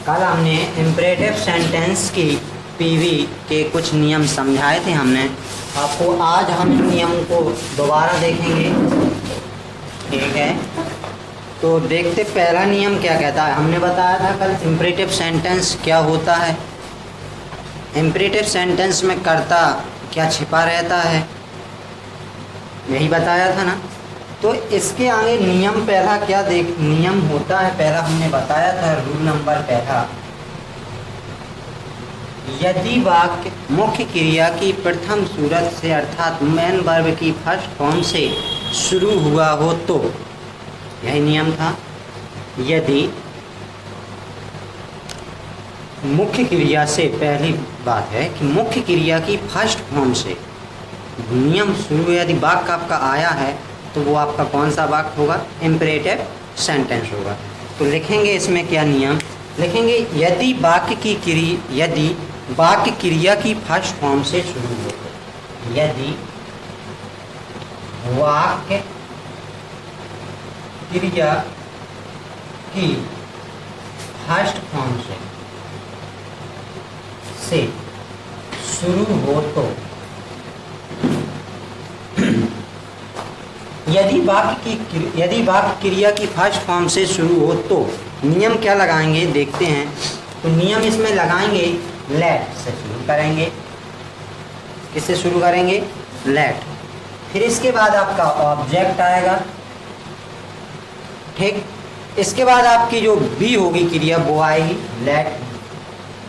कल हमने imperative sentence की पीवी के कुछ नियम समझाए थे हमने आपको। आज हम इन नियम को दोबारा देखेंगे, ठीक है। तो देखते पहला नियम क्या कहता है। हमने बताया था कल इम्परेटिव सेंटेंस क्या होता है। इम्परेटिव सेंटेंस में कर्ता क्या छिपा रहता है, यही बताया था ना। तो इसके आगे नियम पहला क्या नियम होता है। पहला हमने बताया था रूल नंबर पहला, यदि वाक्य मुख्य क्रिया की प्रथम सूरत से अर्थात मेन वर्ब की फर्स्ट फॉर्म से शुरू हुआ हो तो, यही नियम था। यदि मुख्य क्रिया से, पहली बात है कि मुख्य क्रिया की फर्स्ट फॉर्म से नियम शुरू, यदि वाक्य आपका आया है तो वो आपका कौन सा वाक्य होगा, इम्परेटिव सेंटेंस होगा। तो लिखेंगे इसमें क्या नियम लिखेंगे, यदि वाक्य क्रिया की फर्स्ट फॉर्म से शुरू हो, यदि वाक्य क्रिया की फर्स्ट फॉर्म से शुरू हो तो, यदि वाक्य क्रिया की फर्स्ट फॉर्म से शुरू हो तो नियम क्या लगाएंगे देखते हैं। तो नियम इसमें लगाएंगे लेट से शुरू करेंगे। किससे शुरू करेंगे, लेट। फिर इसके बाद आपका ऑब्जेक्ट आएगा, ठीक। इसके बाद आपकी जो बी होगी क्रिया वो आएगी, let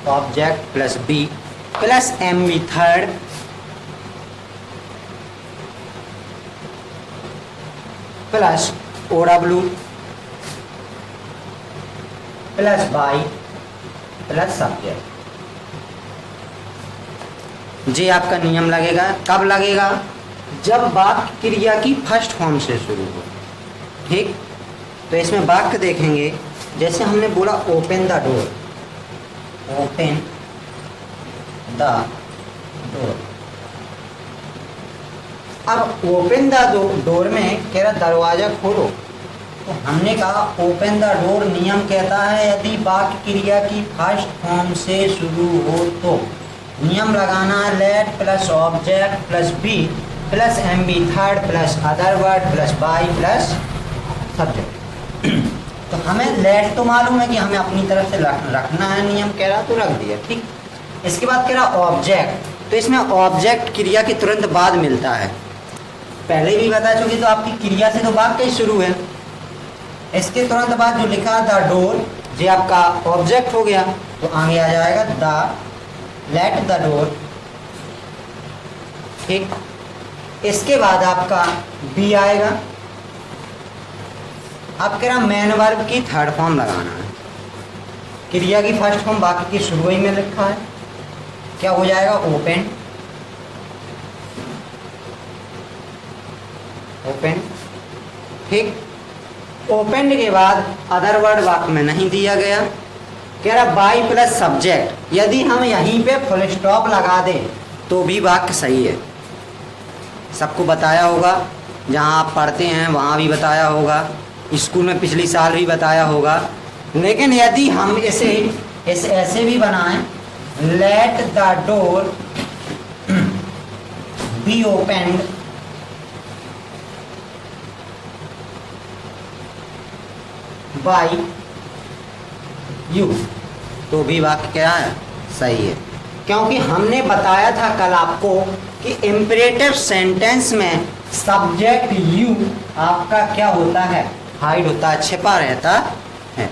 object plus be plus M B third plus O W plus by plus subject. जी आपका नियम लगेगा। कब लगेगा, जब वाक्य क्रिया की फर्स्ट फॉर्म से शुरू हो, ठीक। तो इसमें वाक्य देखेंगे, जैसे हमने बोला open the door, open the door. अब ओपन द डोर में कह रहा दरवाजा खोलो, तो हमने कहा ओपन द डोर नियम कहता है यदि वाक्य क्रिया की फर्स्ट फॉर्म से शुरू हो तो नियम लगाना let plus object plus be plus M B third plus other word plus by plus subject. तो हमें लेट तो मालूम है कि हमें अपनी तरफ से रखना है, नियम कह रहा तो रख दिया, ठीक। इसके बाद कह रहा ऑब्जेक्ट, तो इसमें ऑब्जेक्ट क्रिया के तुरंत बाद मिलता है। पहले भी बता चुकी, तो आपकी क्रिया से तो वाक्य ही शुरू है। इसके तुरंत बाद जो लिखा द डोर, ये आपका ऑब्जेक्ट हो गया, तो आगे आ जाएगा द लेट द डोर, ठीक। इसके बाद आपका बी आएगा। अब कह रहा मेन वर्ब की थर्ड फॉर्म लगाना है। क्रिया की फर्स्ट फॉर्म वाक्य की शुरू ही में लिखा है, क्या हो जाएगा, ओपन, ओपन, ठीक। ओपन के बाद अदर वर्ड वाक्य में नहीं दिया गया। कह रहा बाई प्लस सब्जेक्ट, यदि हम यहीं पे फुल स्टॉप लगा दें तो भी वाक्य सही है। सबको बताया होगा, जहाँ आप पढ़ते हैं वहाँ भी बताया होगा, स्कूल में पिछली साल भी बताया होगा। लेकिन यदि हम इसे ऐसे भी बनाएं, let the door be open by you, तो भी वाक्य क्या है, सही है। क्योंकि हमने बताया था कल आपको कि इम्परेटिव सेंटेंस में सब्जेक्ट यू आपका क्या होता है, हाइड होता है, छिपा रहता है,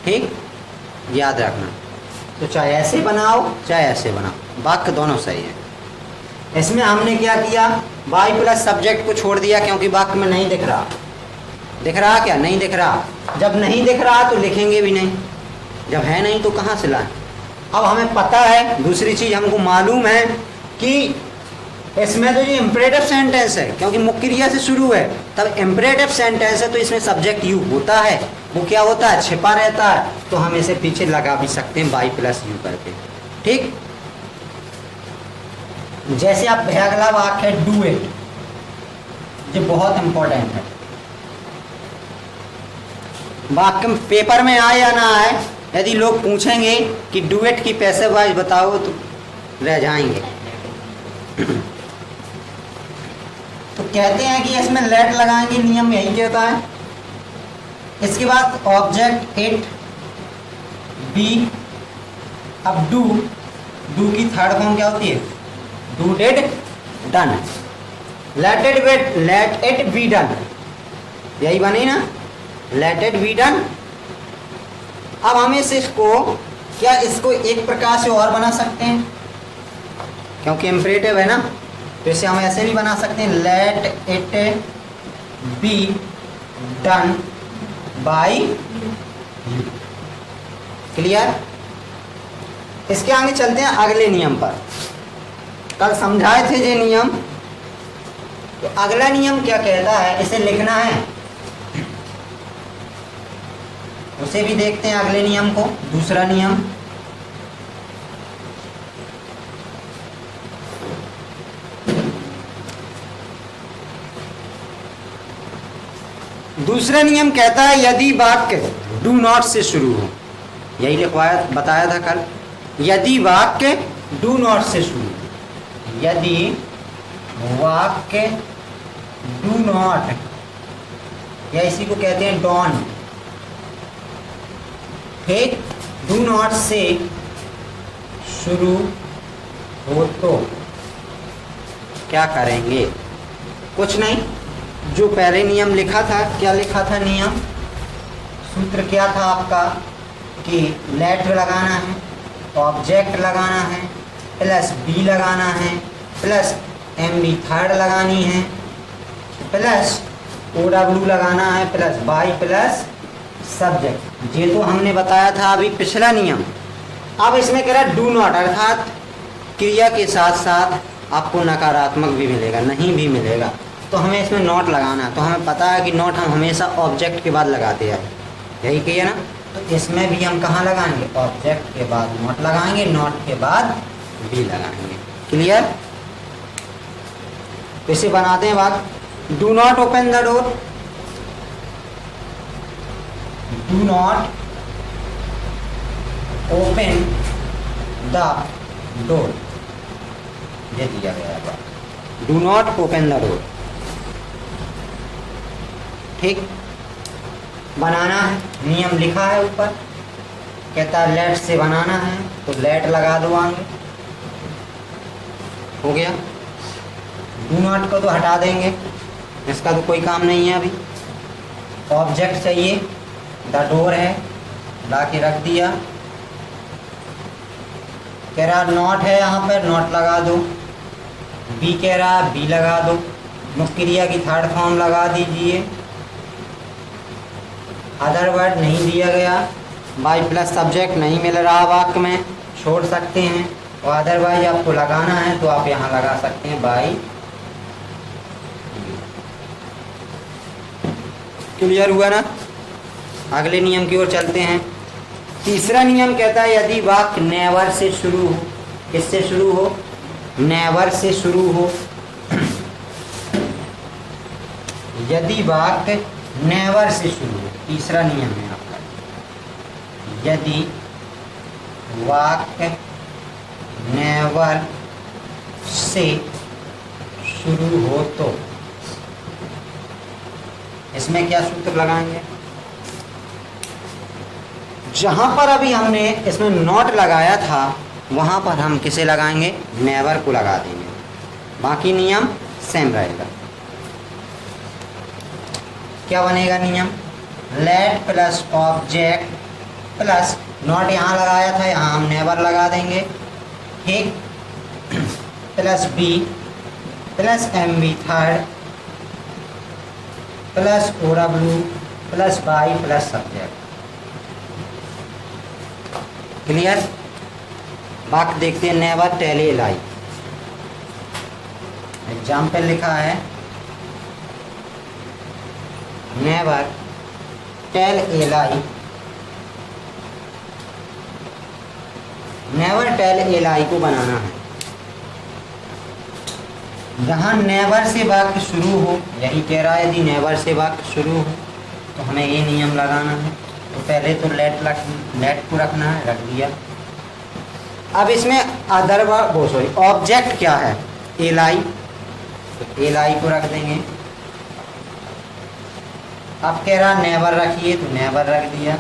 ठीक, याद रखना। तो चाहे ऐसे बनाओ चाहे ऐसे बनाओ, वाक्य दोनों सही है। इसमें हमने क्या किया, बाई प्लस सब्जेक्ट को छोड़ दिया क्योंकि वाक्य में नहीं दिख रहा। दिख रहा क्या, नहीं दिख रहा। जब नहीं दिख रहा तो लिखेंगे भी नहीं, जब है नहीं तो कहाँ से लाएं। अब हमें पता है, दूसरी चीज़ हमको मालूम है कि इसमें तो ये इम्परेटिव सेंटेंस है क्योंकि मुख्य क्रिया से शुरू है, तब इम्परेटिव सेंटेंस है तो इसमें सब्जेक्ट यू होता है। वो क्या होता है, छिपा रहता है, तो हम इसे पीछे लगा भी सकते हैं बाई प्लस यू करके, ठीक। जैसे आप अगला वाक्य है डू इट, ये बहुत इंपॉर्टेंट है। वाक्य पेपर में आए या ना आए, यदि लोग पूछेंगे कि डुएट की पैसिव वॉइस बताओ तो रह जाएंगे। तो कहते हैं कि इसमें लेट लगाएंगे, नियम यही कहता है। इसके बाद ऑब्जेक्ट इट बी, अब डू की थर्ड फॉर्म क्या होती है? Do did done. Let it be done, यही बनी ना, लेट इट बी डन। अब हम इसको क्या इसको एक प्रकार से और बना सकते हैं, क्योंकि इम्परेटिव है ना, तो इसे हम ऐसे भी बना सकते हैं, let it be done by you. Clear? इसके आगे चलते हैं अगले नियम पर। कल समझाए थे ये नियम, तो अगला नियम क्या कहता है, इसे लिखना है, उसे भी देखते हैं अगले नियम को। दूसरा नियम, दूसरा नियम कहता है यदि वाक्य डू नॉट से शुरू हो, यही लिखवाया बताया था कल, यदि वाक्य डू नॉट से शुरू हो, यदि वाक्य डू नॉट, या इसी को कहते हैं डॉन, ठीक, डू नॉट से शुरू हो तो क्या करेंगे? कुछ नहीं, जो पहले नियम लिखा था, क्या लिखा था नियम, सूत्र क्या था आपका कि लेट लगाना है, ऑब्जेक्ट लगाना है, प्लस बी लगाना है, प्लस एम बी थर्ड लगानी है, प्लस ओ डब्ल्यू लगाना है, प्लस बाई प्लस सब्जेक्ट। ये तो हमने बताया था अभी पिछला नियम। अब इसमें कह रहा डू नॉट, अर्थात क्रिया के साथ साथ आपको नकारात्मक भी मिलेगा, नहीं भी मिलेगा, तो हमें इसमें नॉट लगाना है। तो हमें पता है कि नॉट हम हमेशा ऑब्जेक्ट के बाद लगाते हैं, यही कहिए ना, तो इसमें भी हम कहाँ लगाएंगे, ऑब्जेक्ट के बाद नॉट लगाएंगे, नॉट के बाद भी लगाएंगे। क्लियर? तो इसे बनाते हैं बात, do not open the door, do not open the door, ये दिया गया है, do not open the door, ठीक। बनाना है, नियम लिखा है ऊपर, कहता है लेट से बनाना है, तो लेट लगा दो आगे, हो गया। डू नॉट को तो हटा देंगे, इसका तो कोई काम नहीं है अभी। ऑब्जेक्ट चाहिए, द डोर है, ला के रख दिया, कह रहा नॉट है, यहाँ पर नॉट लगा दो, बी कह रहा बी लगा दो, मुख्य क्रिया की थर्ड फॉर्म लगा दीजिए, अदर वर्ड नहीं दिया गया, बाई प्लस सब्जेक्ट नहीं मिल रहा वाक्य में, छोड़ सकते हैं, और अदरवाइज आपको लगाना है तो आप यहाँ लगा सकते हैं बाई। क्लियर हुआ ना? अगले नियम की ओर चलते हैं। तीसरा नियम कहता है यदि वाक्य नेवर से शुरू हो, किससे शुरू हो, नेवर से शुरू हो, यदि वाक्य नेवर से शुरू हो, तीसरा नियम है आपका, यदि वाक्य नेवर से शुरू हो तो इसमें क्या सूत्र लगाएंगे, जहां पर अभी हमने इसमें नॉट लगाया था वहां पर हम किसे लगाएंगे, नेवर को लगा देंगे, बाकी नियम सेम रहेगा। क्या बनेगा नियम, let plus object plus not यहाँ लगाया था, यहाँ हम नेवर लगा देंगे, ठीक, plus be plus M B third plus O W plus by plus subject. Clear? बाकी देखते हैं, never tell a lie, example लिखा है, never tell a lie, never tell a lie को बनाना है, जहाँ नेवर से वाक्य शुरू हो, यही कह रहा है यदि नेवर से वाक्य शुरू हो तो हमें ये नियम लगाना है, तो पहले तो लेट को रखना है, रख दिया। अब इसमें अदर वो सॉरी ऑब्जेक्ट क्या है, एलाई, तो एलाई को रख देंगे। अब कह रहा नेवर रखिए तो नेवर रख दिया।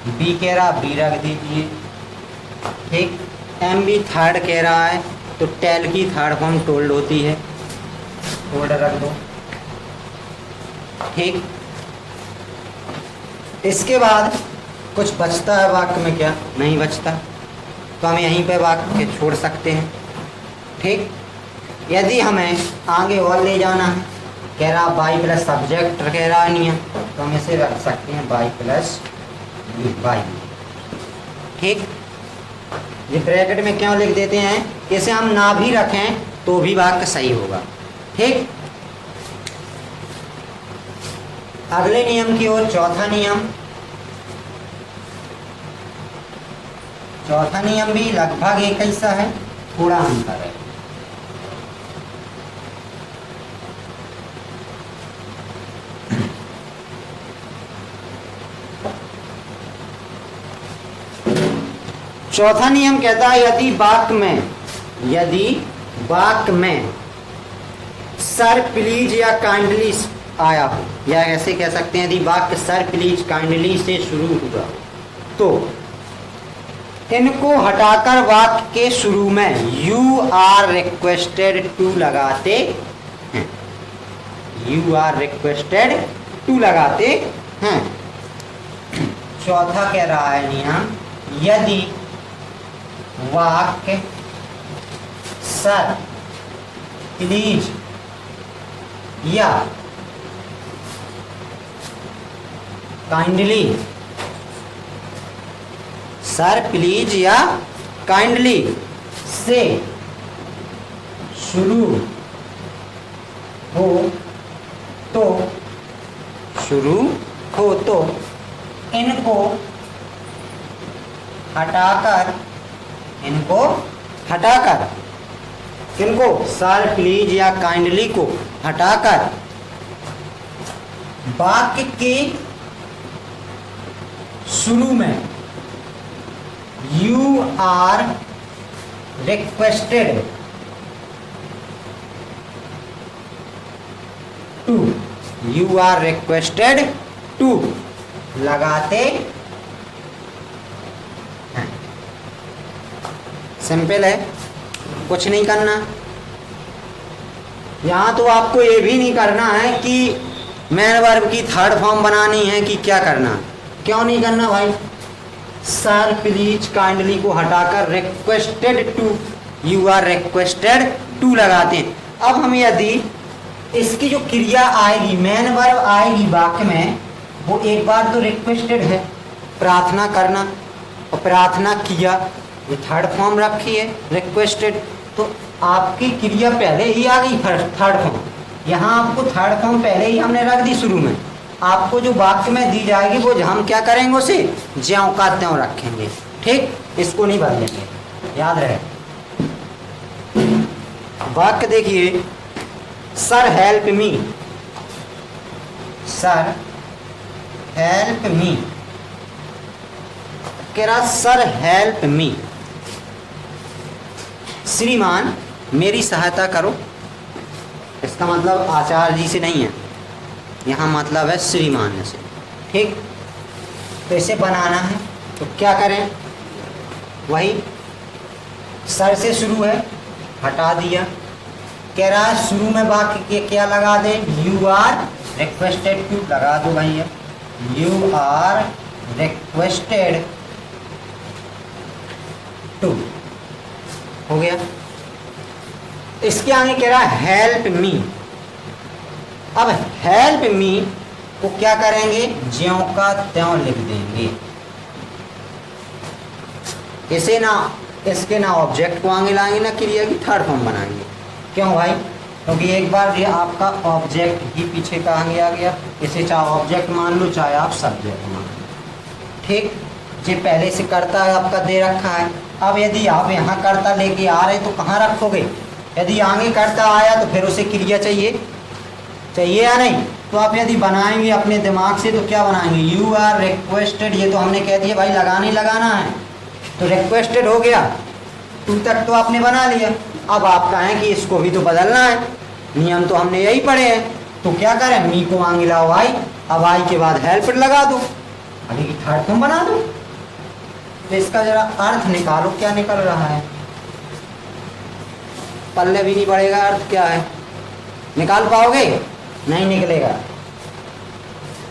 बी कह रहा बी रख दीजिए, ठीक। एम बी थर्ड कह रहा है तो टेल की थर्ड फॉर्म टोल्ड होती है, टोल्ड रख दो, ठीक। इसके बाद कुछ बचता है वाक्य में, क्या नहीं बचता, तो हम यहीं पे वाक्य छोड़ सकते हैं, ठीक। यदि हमें आगे और ले जाना है, कह रहा बाई प्लस सब्जेक्ट कह रहा है नियम, तो हम इसे रख सकते हैं बाई प्लस बाई, ठीक। ये ब्रैकेट में क्यों लिख देते हैं, इसे हम ना भी रखें तो भी वाक्य सही होगा, ठीक। अगले नियम की ओर, चौथा नियम। चौथा नियम भी लगभग एक ही सा है, थोड़ा अंतर है। चौथा नियम कहता है यदि वाक्य में सर प्लीज या काइंडली आया हो, या ऐसे कह सकते हैं यदि वाक्य सर प्लीज काइंडली से शुरू हुआ तो इनको हटाकर वाक्य के शुरू में यू आर रिक्वेस्टेड टू लगाते हैं, यू आर रिक्वेस्टेड टू लगाते हैं। चौथा कह रहा है नियम, यदि वाक्य सर प्लीज या काइंडली, सर प्लीज या काइंडली से शुरू हो तो इनको हटाकर किनको, सर प्लीज या काइंडली को हटाकर वाक्य के शुरू में यू आर रिक्वेस्टेड टू लगाते हैं। सिंपल है, कुछ नहीं करना। यहां तो आपको ये भी नहीं करना है कि मैन वर्ब की थर्ड फॉर्म बनानी है कि क्या करना, क्यों नहीं करना भाई। सर प्लीज काइंडली को हटाकर requested to, you are requested to लगाते हैं। अब हम यदि इसकी जो क्रिया आएगी, मैन वर्ब आएगी वाक्य में, वो एक बार तो रिक्वेस्टेड है, प्रार्थना करना, और प्रार्थना किया, ये थर्ड फॉर्म रखी है रिक्वेस्टेड, तो आपकी क्रिया पहले ही आ गई थर्ड फॉर्म। यहाँ आपको थर्ड फॉर्म पहले ही हमने रख दी शुरू में। आपको जो वाक्य में दी जाएगी वो हम क्या करेंगे, उसे ज्यों का त्यों रखेंगे, ठीक। इसको नहीं बदलेंगे, याद रहे। वाक्य देखिए, sir help me, sir help me, कह रहा सर हेल्प मी, श्रीमान मेरी सहायता करो। इसका मतलब आचार्य जी से नहीं है, यहाँ मतलब है श्रीमान से, ठीक। तो इसे बनाना है तो क्या करें, वही सर से शुरू है, हटा दिया। कह रहा है शुरू में वाक्य के क्या लगा दे, यू आर रिक्वेस्टेड टू लगा दो भैया, यू आर रिक्वेस्टेड टू, हो गया। इसके आगे कह रहा है हेल्प मी। अब हेल्प मी को क्या करेंगे, ज्यों का त्यों लिख देंगे। इसे ना, इसके ना ऑब्जेक्ट को आगे लाएंगे ना क्रिया की थर्ड फॉर्म बनाएंगे। क्यों भाई, क्योंकि एक बार ये आपका ऑब्जेक्ट ही पीछे का आगे आ गया। इसे चाहे ऑब्जेक्ट मान लो, चाहे आप सब्जेक्ट मान लो, ठीक। ये पहले से कर्ता है आपका दे रखा है। अब यदि आप यहाँ कर्ता लेके आ रहे तो कहाँ रखोगे, यदि आगे कर्ता आया तो फिर उसे क्रिया चाहिए या नहीं, तो आप यदि बनाएंगे अपने दिमाग से तो क्या बनाएंगे, यू आर रिक्वेस्टेड, ये तो हमने कह दिया भाई लगाना ही लगाना है, तो रिक्वेस्टेड हो गया, टू तक तो आपने बना लिया। अब आप कहें कि इसको भी तो बदलना है, नियम तो हमने यही पढ़े हैं, तो क्या करें, मी को मांग लाओ आई, अब आई के बाद हेल्प लगा दो, अभी की थर्ड तुम बना दो। तो इसका जरा अर्थ निकालो, क्या निकल रहा है, पल्ले भी नहीं पड़ेगा, अर्थ क्या है, निकाल पाओगे, नहीं निकलेगा।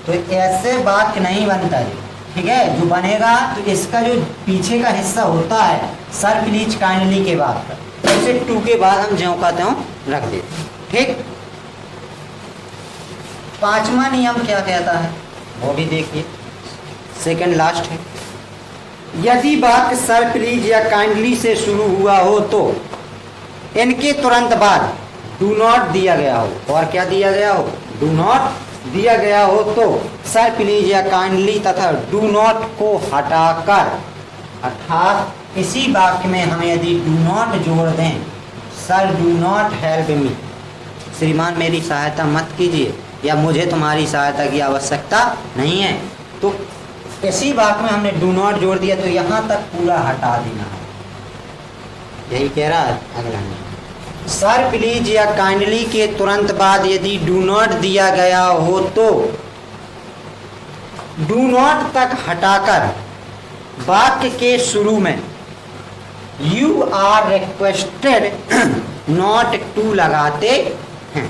तो ऐसे वाक्य नहीं बनता है, ठीक है। जो बनेगा तो इसका जो पीछे का हिस्सा होता है सर प्लीज काइंडली के बाद का, ऐसे टू के बाद हम ज्यों का त्यों रख देते, ठीक। पांचवा नियम क्या कहता है वो भी देखिए, सेकंड लास्ट है। यदि वाक्य सर प्लीज या काइंडली से शुरू हुआ हो तो इनके तुरंत बाद डू नॉट दिया गया हो, और क्या दिया गया हो, डू नॉट दिया गया हो, तो सर प्लीज या काइंडली तथा डू नॉट को हटाकर, अर्थात इसी वाक्य में हम यदि डू नॉट जोड़ दें, sir do not help me, श्रीमान मेरी सहायता मत कीजिए, या मुझे तुम्हारी सहायता की आवश्यकता नहीं है, तो इसी वाक्य में हमने डू नॉट जोड़ दिया, तो यहाँ तक पूरा हटा देना है, यही कह रहा है अगला नियम। सर प्लीज या काइंडली के तुरंत बाद यदि डू नॉट दिया गया हो तो डू नॉट तक हटाकर वाक्य के शुरू में you are requested not to लगाते हैं।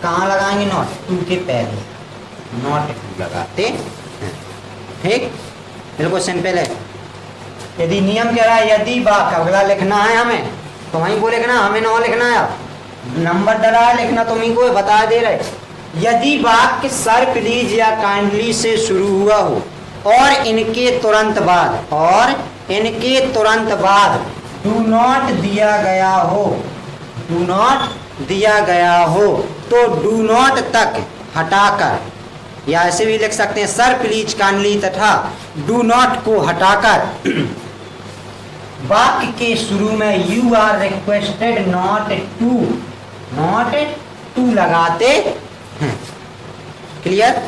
कहाँ लगाएंगे, नॉट, टू के पहले नॉट टू लगाते हैं, ठीक, बिल्कुल सिंपल है। यदि नियम कह रहा है यदि वाक्य अगला लिखना है हमें, तो वहीं को लिखना, हमें ना लिखना है, आप नंबर डला है लिखना, तो वहीं को बता दे रहे, यदि वाक्य सर प्लीज या काइंडली से शुरू हुआ हो और इनके तुरंत बाद डू नॉट दिया गया हो, डू नॉट दिया गया हो, तो डू नॉट तक हटाकर, या ऐसे भी लिख सकते हैं सर प्लीज काइंडली तथा डू नॉट को हटाकर वाक्य के शुरू में you are requested not to लगाते हैं। क्लियर,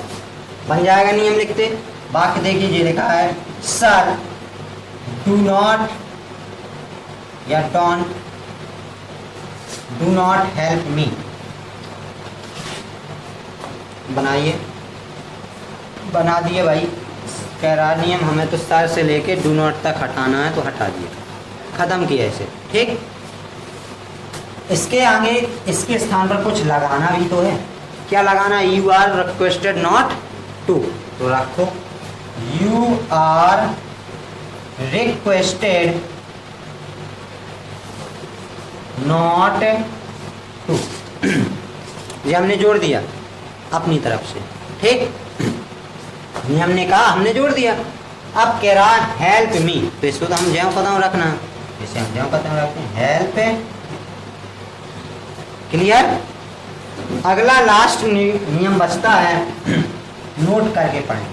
बन जाएगा नियम लिखते। वाक्य देखिए ये लिखा है, सर डू नॉट या don't do not help me, बनाइए, बना दिए भाई। कह रहा नियम हमें तो सर से लेके डू नॉट तक हटाना है, तो हटा दिया, खत्म किया इसे, ठीक। इसके आगे इसके स्थान पर कुछ लगाना भी तो है, क्या लगाना है, you are requested not to, तो रखो you are requested not to, ये हमने जोड़ दिया अपनी तरफ से, ठीक। नियम ने कहा, हमने जोड़ दिया। अब कह रहा हेल्प मी, तो इसको तो हम ज्यों कदम रखना, इसे हम ज्यों कदम रखते हैं, हेल्प। क्लियर। अगला लास्ट नियम बचता है, नोट करके पढ़ें।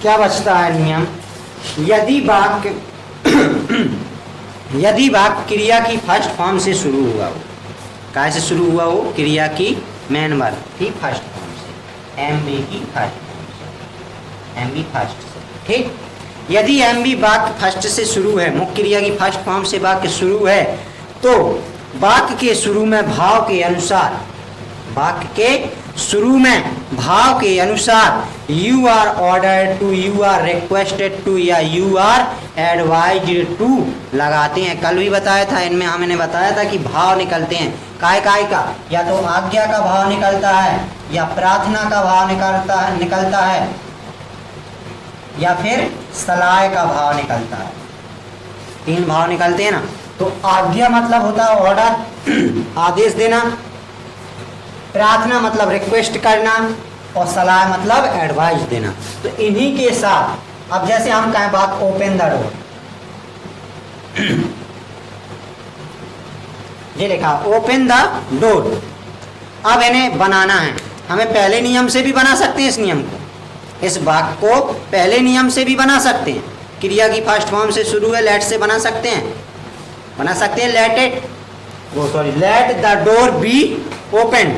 क्या बचता है नियम, यदि वाक्य क्रिया की फर्स्ट फॉर्म से शुरू हुआ हो, काय से शुरू हुआ हो, क्रिया की मेन वर्ब की फर्स्ट फॉर्म से, एम बी की फर्स्ट फॉर्म से, एम बी फर्स्ट से, ठीक। यदि एम बी वाक्य फर्स्ट से शुरू है, मुख्य क्रिया की फर्स्ट फॉर्म से वाक्य शुरू है, तो वाक्य के शुरू में भाव के अनुसार, वाक्य के शुरू में भाव के अनुसार you are ordered to, you are requested to या यू आर एडवाइज्ड टू लगाते हैं। कल भी बताया था, इनमें हमने बताया था कि भाव निकलते हैं काय का, या तो आज्ञा का भाव निकलता है, या प्रार्थना का भाव निकलता है, या फिर सलाह का भाव निकलता है, तीन भाव निकलते हैं ना। तो आज्ञा मतलब होता है ऑर्डर, आदेश देना, प्रार्थना मतलब रिक्वेस्ट करना, और सलाह मतलब एडवाइस देना। तो इन्हीं के साथ अब जैसे हम कहें बात ओपन द डोर, ये लिखा ओपन द डोर। अब इन्हें बनाना है, हमें पहले नियम से भी बना सकते हैं इस नियम को, इस वाक्य को पहले नियम से भी बना सकते हैं। क्रिया की फर्स्ट फॉर्म से शुरू है, लेट से बना सकते हैं, let it let the door be open,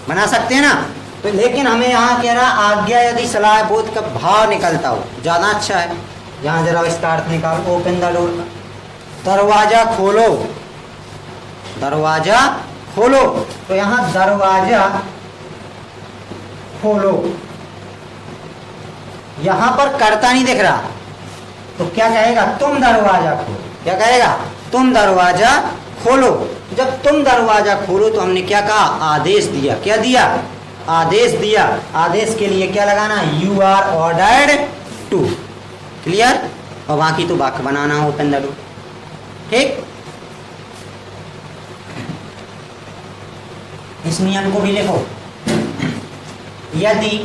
बना सकते हैं ना। तो लेकिन हमें यहाँ कह रहा आज्ञा यदि सलाह बोध का भाव निकलता हो ज़्यादा अच्छा है। यहाँ जरा इसका अर्थ निकाल, ओपन द डोर का, दरवाजा खोलो, दरवाजा खोलो। तो यहाँ दरवाजा खोलो, यहां पर कर्ता नहीं दिख रहा, तो क्या कहेगा, तुम दरवाजा खोलो। क्या कहेगा, तुम दरवाजा खोलो। जब तुम दरवाजा खोलो तो हमने क्या कहा, आदेश दिया। क्या दिया, आदेश दिया। आदेश के लिए क्या लगाना, you are ordered to. Clear. और बाकी तो वाक्य बनाना हो, ओपन द डोर। ठीक, इस नियम को भी लिखो। यदि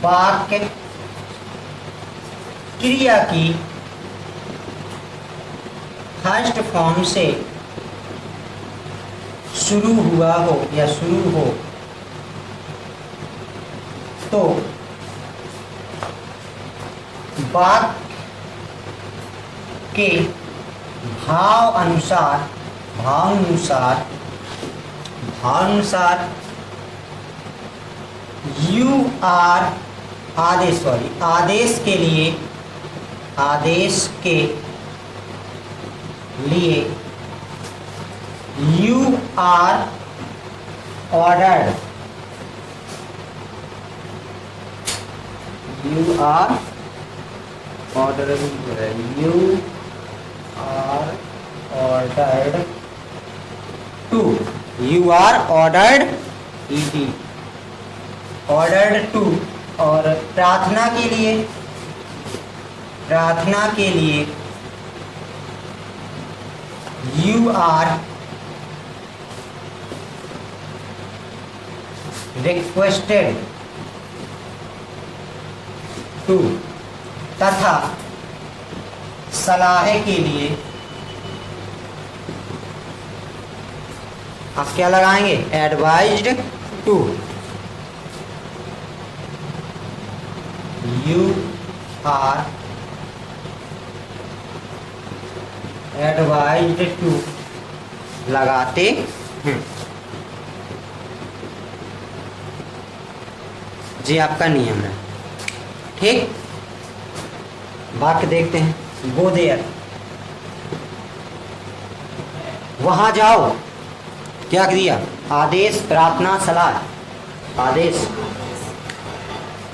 वाक्य क्रिया की फर्स्ट फॉर्म से शुरू हुआ हो या शुरू हो तो वाक्य के भावानुसार यू आर आदेश के लिए you are ordered, you are ordered to. और प्रार्थना के लिए यू आर रिक्वेस्टेड टू। तथा सलाह के लिए आप क्या लगाएंगे, advised to. You are advised to लगाते हैं। जी आपका नियम है। ठीक, वाक्य देखते हैं। गो देयर, वहां जाओ। क्या दिया, आदेश, प्रार्थना, सलाह। आदेश,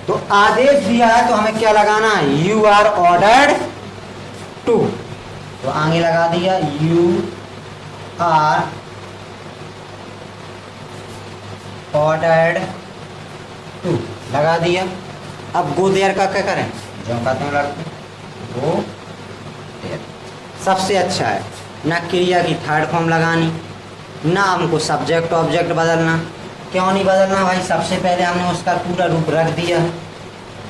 तो आदेश दिया है तो हमें क्या लगाना है, यू आर ऑर्डर्ड टू। तो आगे लगा दिया, यू आर ऑर्डर्ड टू, लगा दिया। अब गो देयर का क्या करें, जो कहते हैं लड़के, गो देयर सबसे अच्छा है। ना क्रिया की थर्ड फॉर्म लगानी, ना हमको सब्जेक्ट ऑब्जेक्ट बदलना। क्यों नहीं बदलना भाई, सबसे पहले हमने उसका पूरा रूप रख दिया है,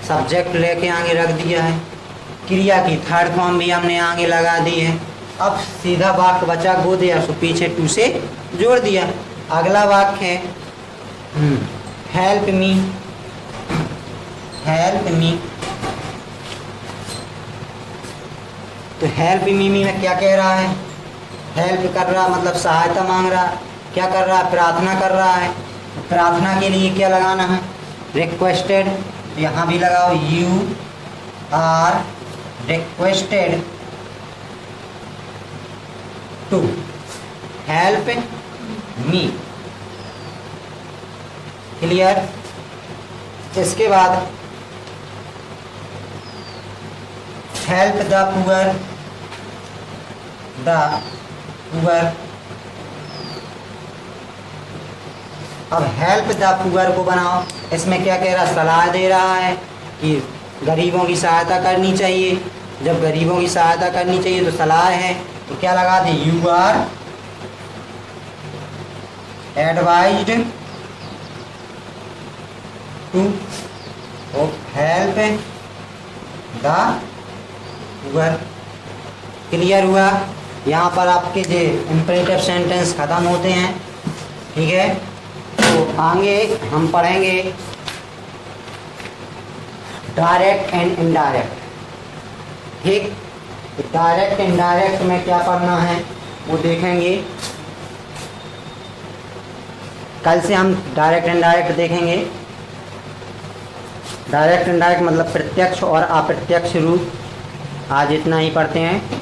सब्जेक्ट लेके आगे रख दिया है, क्रिया की थर्ड फॉर्म भी हमने आगे लगा दी है। अब सीधा वाक्य बचा गो देयर, सो पीछे टू से जोड़ दिया। अगला वाक्य है हेल्प मी, तो हेल्प मी में क्या कह रहा है, हेल्प कर रहा मतलब सहायता मांग रहा। क्या कर रहा है, प्रार्थना कर रहा है। प्रार्थना के लिए क्या लगाना है, रिक्वेस्टेड। यहाँ भी लगाओ, you are requested to help me. Clear. इसके बाद हेल्प द पुअर, अब हेल्प द पुअर को बनाओ। इसमें क्या कह रहा, सलाह दे रहा है कि गरीबों की सहायता करनी चाहिए। जब गरीबों की सहायता करनी चाहिए तो सलाह है, तो क्या लगा दे, you are advised to help the poor. Clear हुआ। यहाँ पर आपके जो इम्परेटिव सेंटेंस ख़त्म होते हैं, ठीक है। तो आगे हम पढ़ेंगे डायरेक्ट एंड इनडायरेक्ट, ठीक। डायरेक्ट इनडायरेक्ट में क्या पढ़ना है वो देखेंगे, कल से हम डायरेक्ट इनडायरेक्ट देखेंगे। डायरेक्ट इनडायरेक्ट मतलब प्रत्यक्ष और अप्रत्यक्ष रूप। आज इतना ही पढ़ते हैं।